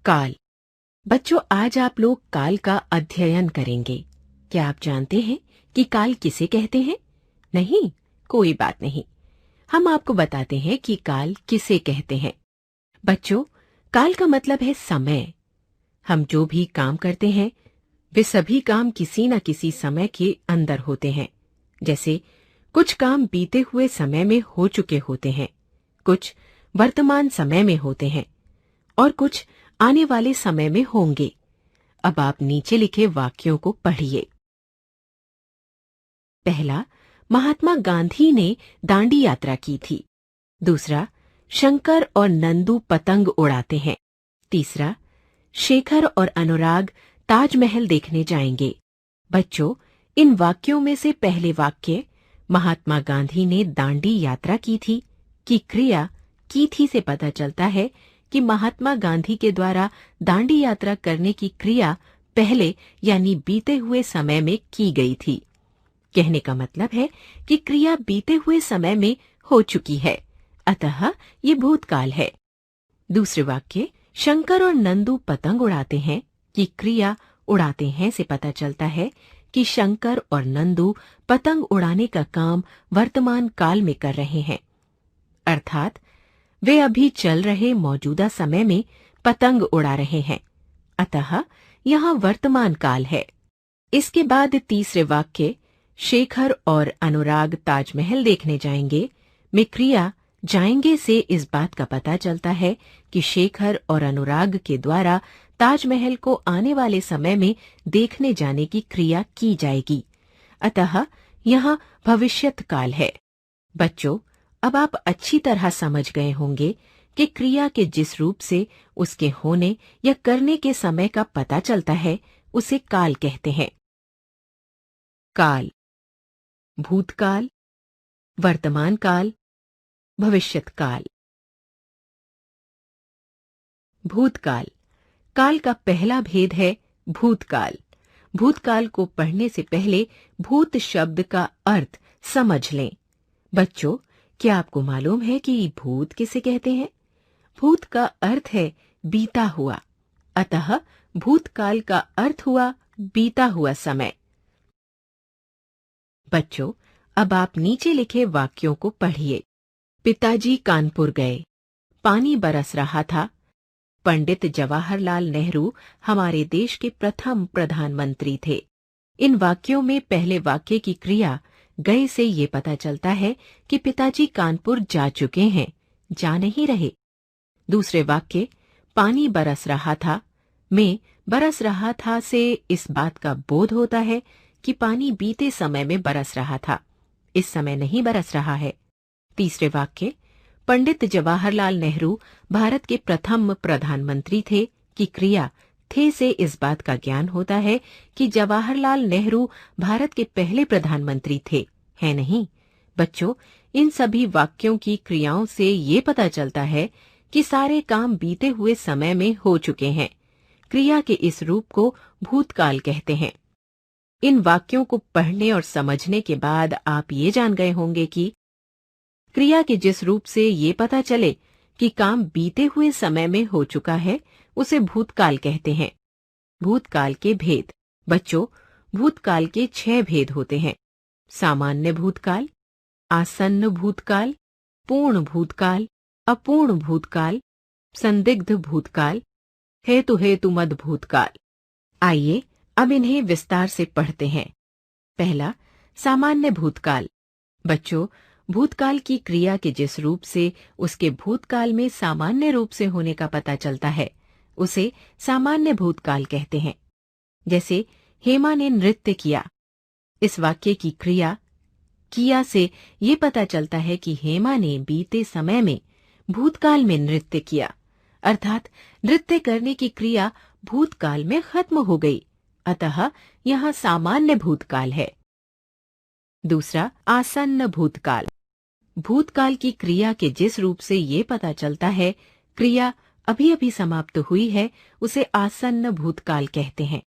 काल। बच्चों, आज आप लोग काल का अध्ययन करेंगे। क्या आप जानते हैं कि काल किसे कहते हैं? नहीं, कोई बात नहीं। हम आपको बताते हैं कि काल किसे कहते हैं। बच्चों, काल का मतलब है समय। हम जो भी काम करते हैं वे सभी काम किसी न किसी समय के अंदर होते हैं। जैसे कुछ काम बीते हुए समय में हो चुके होते हैं, कुछ वर्तमान समय में होते हैं और कुछ आने वाले समय में होंगे। अब आप नीचे लिखे वाक्यों को पढ़िए। पहला, महात्मा गांधी ने दांडी यात्रा की थी। दूसरा, शंकर और नंदू पतंग उड़ाते हैं। तीसरा, शेखर और अनुराग ताजमहल देखने जाएंगे। बच्चों, इन वाक्यों में से पहले वाक्य महात्मा गांधी ने दांडी यात्रा की थी की क्रिया की थी से पता चलता है कि महात्मा गांधी के द्वारा दांडी यात्रा करने की क्रिया पहले यानी बीते हुए समय में की गई थी। कहने का मतलब है कि क्रिया बीते हुए समय में हो चुकी है, अतः ये भूतकाल है। दूसरे वाक्य शंकर और नंदू पतंग उड़ाते हैं कि क्रिया उड़ाते हैं से पता चलता है कि शंकर और नंदू पतंग उड़ाने का काम वर्तमान काल में कर रहे हैं, अर्थात वे अभी चल रहे मौजूदा समय में पतंग उड़ा रहे हैं, अतः यहाँ वर्तमान काल है। इसके बाद तीसरे वाक्य शेखर और अनुराग ताजमहल देखने जाएंगे में क्रिया जाएंगे से इस बात का पता चलता है कि शेखर और अनुराग के द्वारा ताजमहल को आने वाले समय में देखने जाने की क्रिया की जाएगी, अतः यहाँ भविष्यत काल है। बच्चों, अब आप अच्छी तरह समझ गए होंगे कि क्रिया के जिस रूप से उसके होने या करने के समय का पता चलता है उसे काल कहते हैं। काल, भूतकाल, वर्तमान काल, भविष्यत काल। भूतकाल। काल का पहला भेद है भूतकाल। भूतकाल को पढ़ने से पहले भूत शब्द का अर्थ समझ लें। बच्चों, क्या आपको मालूम है कि भूत किसे कहते हैं? भूत का अर्थ है बीता हुआ, अतः भूतकाल का अर्थ हुआ बीता हुआ समय। बच्चों, अब आप नीचे लिखे वाक्यों को पढ़िए। पिताजी कानपुर गए। पानी बरस रहा था। पंडित जवाहरलाल नेहरू हमारे देश के प्रथम प्रधानमंत्री थे। इन वाक्यों में पहले वाक्य की क्रिया गए से ये पता चलता है कि पिताजी कानपुर जा चुके हैं, जा नहीं रहे। दूसरे वाक्य पानी बरस रहा था में बरस रहा था से इस बात का बोध होता है कि पानी बीते समय में बरस रहा था, इस समय नहीं बरस रहा है। तीसरे वाक्य पंडित जवाहरलाल नेहरू भारत के प्रथम प्रधानमंत्री थे की क्रिया थे से इस बात का ज्ञान होता है कि जवाहरलाल नेहरू भारत के पहले प्रधानमंत्री थे, है नहीं? बच्चों, इन सभी वाक्यों की क्रियाओं से ये पता चलता है कि सारे काम बीते हुए समय में हो चुके हैं। क्रिया के इस रूप को भूतकाल कहते हैं। इन वाक्यों को पढ़ने और समझने के बाद आप ये जान गए होंगे कि क्रिया के जिस रूप से ये पता चले कि काम बीते हुए समय में हो चुका है उसे भूतकाल कहते हैं। भूतकाल के भेद। बच्चों, भूतकाल के 6 भेद होते हैं। सामान्य भूतकाल, आसन्न भूतकाल, पूर्ण भूतकाल, अपूर्ण भूतकाल, संदिग्ध भूतकाल, हेतुमद भूतकाल। आइए अब इन्हें विस्तार से पढ़ते हैं। पहला, सामान्य भूतकाल। बच्चों, भूतकाल की क्रिया के जिस रूप से उसके भूतकाल में सामान्य रूप से होने का पता चलता है उसे सामान्य भूतकाल कहते हैं। जैसे हेमा ने नृत्य किया। इस वाक्य की क्रिया किया से ये पता चलता है कि हेमा ने बीते समय में भूतकाल में नृत्य किया, अर्थात नृत्य करने की क्रिया भूतकाल में खत्म हो गई, अतः यहाँ सामान्य भूतकाल है। दूसरा, आसन्न भूतकाल। भूतकाल की क्रिया के जिस रूप से ये पता चलता है क्रिया अभी अभी समाप्त हुई है उसे आसन्न भूतकाल कहते हैं।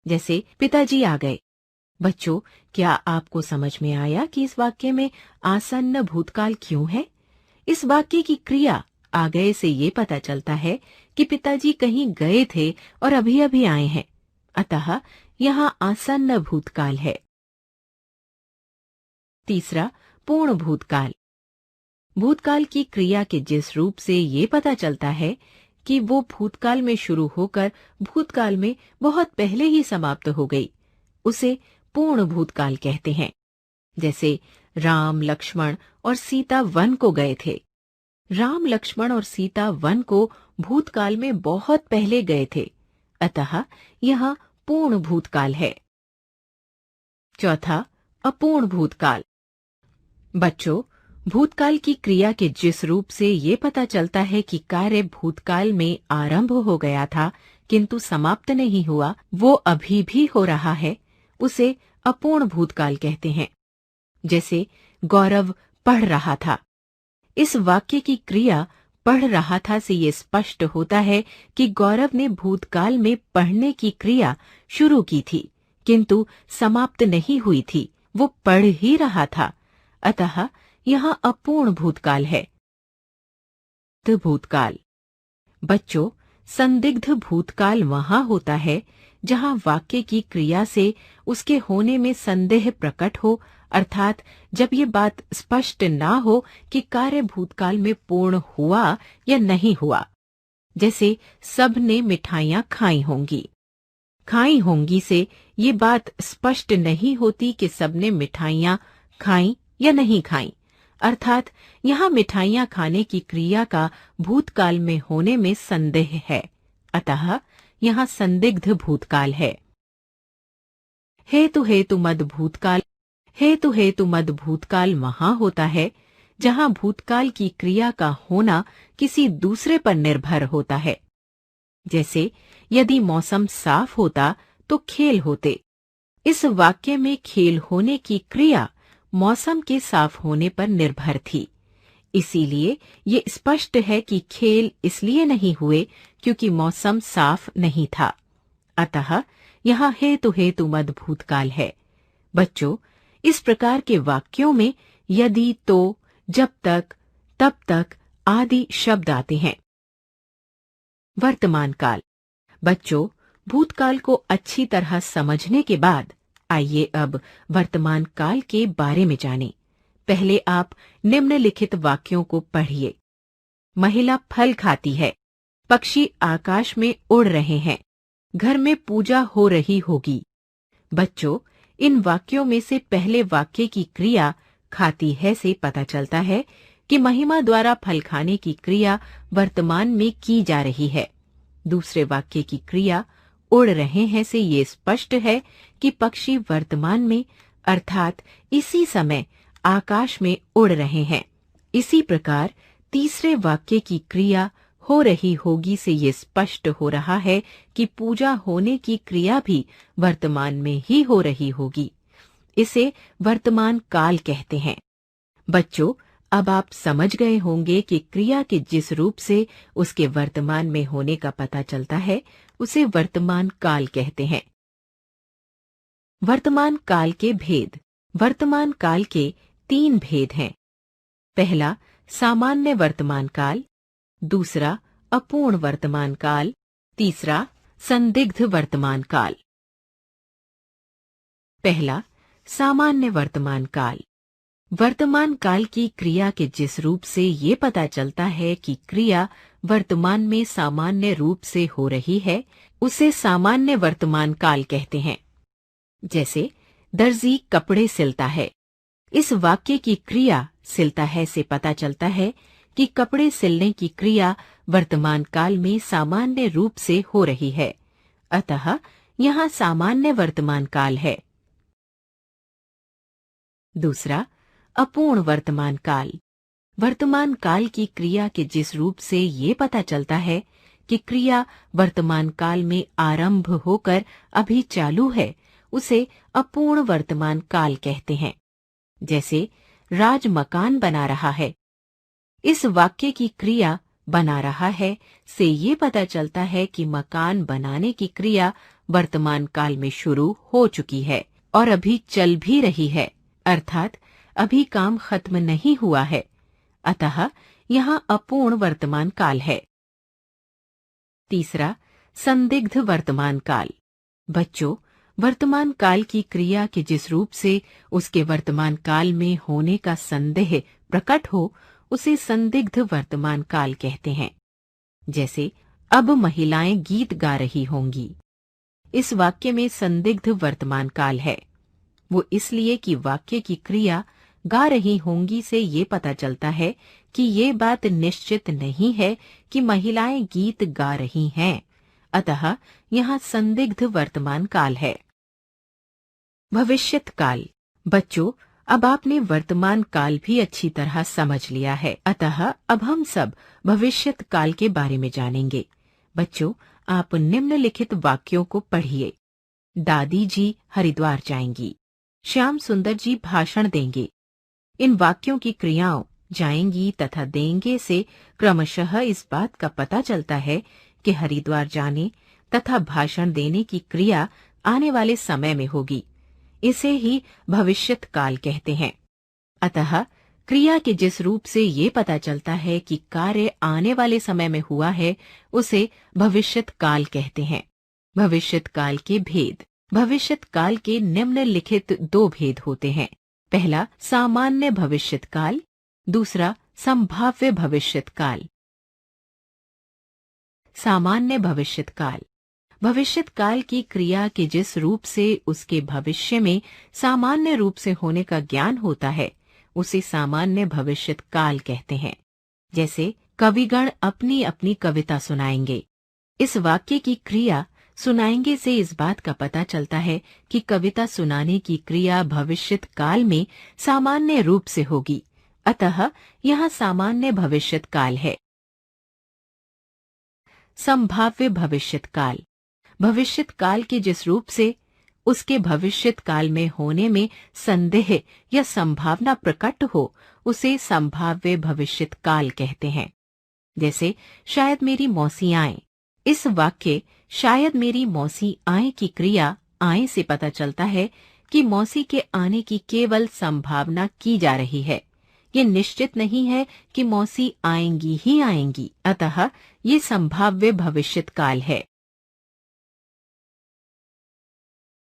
जैसे पिताजी आ गए। बच्चों, क्या आपको समझ में आया कि इस वाक्य में आसन्न भूतकाल क्यों है? इस वाक्य की क्रिया आ गए से ये पता चलता है कि पिताजी कहीं गए थे और अभी अभी आए हैं, अतः यहाँ आसन्न भूतकाल है। तीसरा, पूर्ण भूतकाल। भूतकाल की क्रिया के जिस रूप से ये पता चलता है कि वो भूतकाल में शुरू होकर भूतकाल में बहुत पहले ही समाप्त हो गई, उसे पूर्ण भूतकाल कहते हैं। जैसे राम, लक्ष्मण और सीता वन को गए थे। राम, लक्ष्मण और सीता वन को भूतकाल में बहुत पहले गए थे, अतः यह पूर्ण भूतकाल है। चौथा, अपूर्ण भूतकाल। बच्चों, भूतकाल की क्रिया के जिस रूप से ये पता चलता है कि कार्य भूतकाल में आरंभ हो गया था किंतु समाप्त नहीं हुआ, वो अभी भी हो रहा है, उसे अपूर्ण भूतकाल कहते हैं। जैसे गौरव पढ़ रहा था। इस वाक्य की क्रिया पढ़ रहा था से ये स्पष्ट होता है कि गौरव ने भूतकाल में पढ़ने की क्रिया शुरू की थी किंतु समाप्त नहीं हुई थी, वो पढ़ ही रहा था, अतः यह अपूर्ण भूतकाल है। भूतकाल। बच्चों, संदिग्ध भूतकाल वहां होता है जहां वाक्य की क्रिया से उसके होने में संदेह प्रकट हो, अर्थात जब ये बात स्पष्ट ना हो कि कार्य भूतकाल में पूर्ण हुआ या नहीं हुआ। जैसे सब ने मिठाइयां खाई होंगी। खाई होंगी से ये बात स्पष्ट नहीं होती कि सबने मिठाइयां खाई या नहीं खाई, अर्थात यहाँ मिठाइयां खाने की क्रिया का भूतकाल में होने में संदेह है, अतः यहाँ संदिग्ध भूतकाल है। हेतु हेतु मद भूतकाल। हेतु हेतु मद भूतकाल वहां होता है जहां भूतकाल की क्रिया का होना किसी दूसरे पर निर्भर होता है। जैसे यदि मौसम साफ होता तो खेल होते। इस वाक्य में खेल होने की क्रिया मौसम के साफ होने पर निर्भर थी, इसीलिए ये स्पष्ट है कि खेल इसलिए नहीं हुए क्योंकि मौसम साफ नहीं था, अतः यहाँ हेतु हेतु मद भूतकाल है। बच्चों, इस प्रकार के वाक्यों में यदि, तो, जब तक, तब तक आदि शब्द आते हैं। वर्तमान काल। बच्चों, भूतकाल को अच्छी तरह समझने के बाद आइए अब वर्तमान काल के बारे में जानें। पहले आप निम्नलिखित वाक्यों को पढ़िए। महिला फल खाती है। पक्षी आकाश में उड़ रहे हैं। घर में पूजा हो रही होगी। बच्चों, इन वाक्यों में से पहले वाक्य की क्रिया खाती है से पता चलता है कि महिमा द्वारा फल खाने की क्रिया वर्तमान में की जा रही है। दूसरे वाक्य की क्रिया उड़ रहे हैं से ये स्पष्ट है कि पक्षी वर्तमान में अर्थात इसी समय आकाश में उड़ रहे हैं। इसी प्रकार तीसरे वाक्य की क्रिया हो रही होगी से ये स्पष्ट हो रहा है कि पूजा होने की क्रिया भी वर्तमान में ही हो रही होगी। इसे वर्तमान काल कहते हैं। बच्चों, अब आप समझ गए होंगे कि क्रिया के जिस रूप से उसके वर्तमान में होने का पता चलता है उसे वर्तमान काल कहते हैं। वर्तमान काल के भेद। वर्तमान काल के 3 भेद हैं। पहला, सामान्य वर्तमान काल। दूसरा, अपूर्ण वर्तमान काल। तीसरा, संदिग्ध वर्तमान काल। पहला, सामान्य वर्तमान काल। वर्तमान काल की क्रिया के जिस रूप से ये पता चलता है कि क्रिया वर्तमान में सामान्य रूप से हो रही है, उसे सामान्य वर्तमान काल कहते हैं। जैसे दर्जी कपड़े सिलता है। इस वाक्य की क्रिया सिलता है से पता चलता है कि कपड़े सिलने की क्रिया वर्तमान काल में सामान्य रूप से हो रही है, अतः यहाँ सामान्य वर्तमान काल है। दूसरा, अपूर्ण वर्तमान काल। वर्तमान काल की क्रिया के जिस रूप से ये पता चलता है कि क्रिया वर्तमान काल में आरंभ होकर अभी चालू है, उसे अपूर्ण वर्तमान काल कहते हैं। जैसे राज मकान बना रहा है। इस वाक्य की क्रिया बना रहा है से ये पता चलता है कि मकान बनाने की क्रिया वर्तमान काल में शुरू हो चुकी है और अभी चल भी रही है, अर्थात अभी काम खत्म नहीं हुआ है, अतः यहाँ अपूर्ण वर्तमान काल है। तीसरा, संदिग्ध वर्तमान काल। बच्चों, वर्तमान काल की क्रिया के जिस रूप से उसके वर्तमान काल में होने का संदेह प्रकट हो, उसे संदिग्ध वर्तमान काल कहते हैं। जैसे, अब महिलाएं गीत गा रही होंगी। इस वाक्य में संदिग्ध वर्तमान काल है। वो इसलिए कि वाक्य की क्रिया गा रही होंगी से ये पता चलता है कि ये बात निश्चित नहीं है कि महिलाएं गीत गा रही हैं। अतः यहाँ संदिग्ध वर्तमान काल है। भविष्यत काल। बच्चों, अब आपने वर्तमान काल भी अच्छी तरह समझ लिया है, अतः अब हम सब भविष्यत काल के बारे में जानेंगे। बच्चों, आप निम्नलिखित वाक्यों को पढ़िए। दादी जी हरिद्वार जाएंगी। श्याम सुंदर जी भाषण देंगे। इन वाक्यों की क्रियाओं जाएंगी तथा देंगे से क्रमशः इस बात का पता चलता है कि हरिद्वार जाने तथा भाषण देने की क्रिया आने वाले समय में होगी। इसे ही भविष्यत काल कहते हैं। अतः क्रिया के जिस रूप से ये पता चलता है कि कार्य आने वाले समय में हुआ है, उसे भविष्यत काल कहते हैं। भविष्यत काल के भेद। भविष्यत काल के निम्नलिखित 2 भेद होते हैं। पहला, सामान्य भविष्यत काल। दूसरा, संभाव्य भविष्यत काल। सामान्य भविष्यत काल। भविष्यत काल की क्रिया के जिस रूप से उसके भविष्य में सामान्य रूप से होने का ज्ञान होता है, उसे सामान्य भविष्यत काल कहते हैं। जैसे, कविगण अपनी अपनी कविता सुनाएंगे। इस वाक्य की क्रिया सुनाएंगे से इस बात का पता चलता है कि कविता सुनाने की क्रिया भविष्यत काल में सामान्य रूप से होगी। अतः यहाँ सामान्य भविष्यत काल है। संभाव्य भविष्यत काल। भविष्यत काल के जिस रूप से उसके भविष्यत काल में होने में संदेह या संभावना प्रकट हो, उसे संभाव्य भविष्यत काल कहते हैं। जैसे, शायद मेरी मौसी आए। इस वाक्य शायद मेरी मौसी आए की क्रिया आए से पता चलता है कि मौसी के आने की केवल संभावना की जा रही है। ये निश्चित नहीं है कि मौसी आएंगी ही आएंगी। अतः ये संभाव्य भविष्यत काल है।